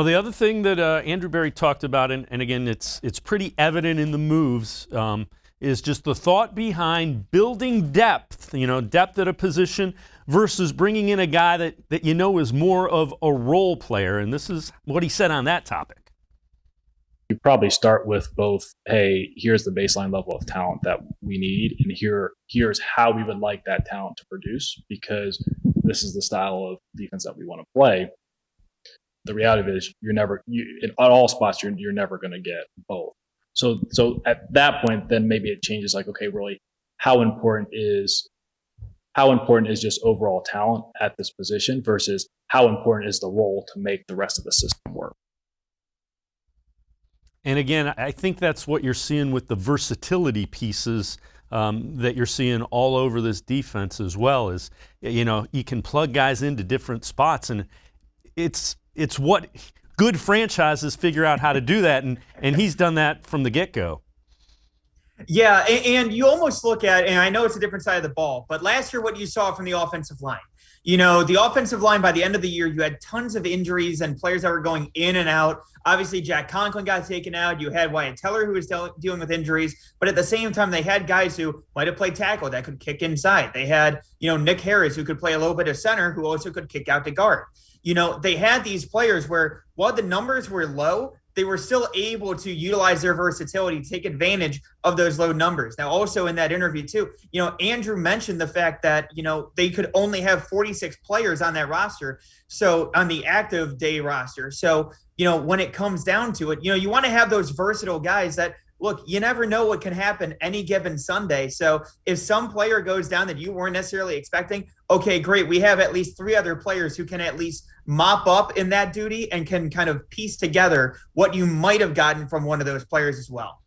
Well, the other thing that Andrew Berry talked about, and again, it's pretty evident in the moves, is just the thought behind building depth, depth at a position versus bringing in a guy that is more of a role player. And this is what he said on that topic. You probably start with both, hey, here's the baseline level of talent that we need, and here's how we would like that talent to produce, because this is the style of defense that we want to play. The reality is in all spots you're never going to get both. So at that point, then maybe it changes. Like, okay, really, how important is just overall talent at this position versus how important is the role to make the rest of the system work. And again, I think that's what you're seeing with the versatility pieces that you're seeing all over this defense as well. Is you can plug guys into different spots, and it's what good franchises figure out how to do that, and he's done that from the get-go. Yeah, and you almost look at, and I know it's a different side of the ball, but last year what you saw from the offensive line, the offensive line by the end of the year, you had tons of injuries and players that were going in and out. Obviously, Jack Conklin got taken out. You had Wyatt Teller, who was dealing with injuries, but at the same time, they had guys who might have played tackle that could kick inside. They had, Nick Harris, who could play a little bit of center, who also could kick out to guard. They had these players where, while the numbers were low, they were still able to utilize their versatility, take advantage of those low numbers. Now, also in that interview too, Andrew mentioned the fact that, they could only have 46 players on that roster. So on the active day roster. So, when it comes down to it, you want to have those versatile guys that, look, you never know what can happen any given Sunday. So if some player goes down that you weren't necessarily expecting, okay, great. We have at least 3 other players who can at least mop up in that duty and can kind of piece together what you might have gotten from one of those players as well.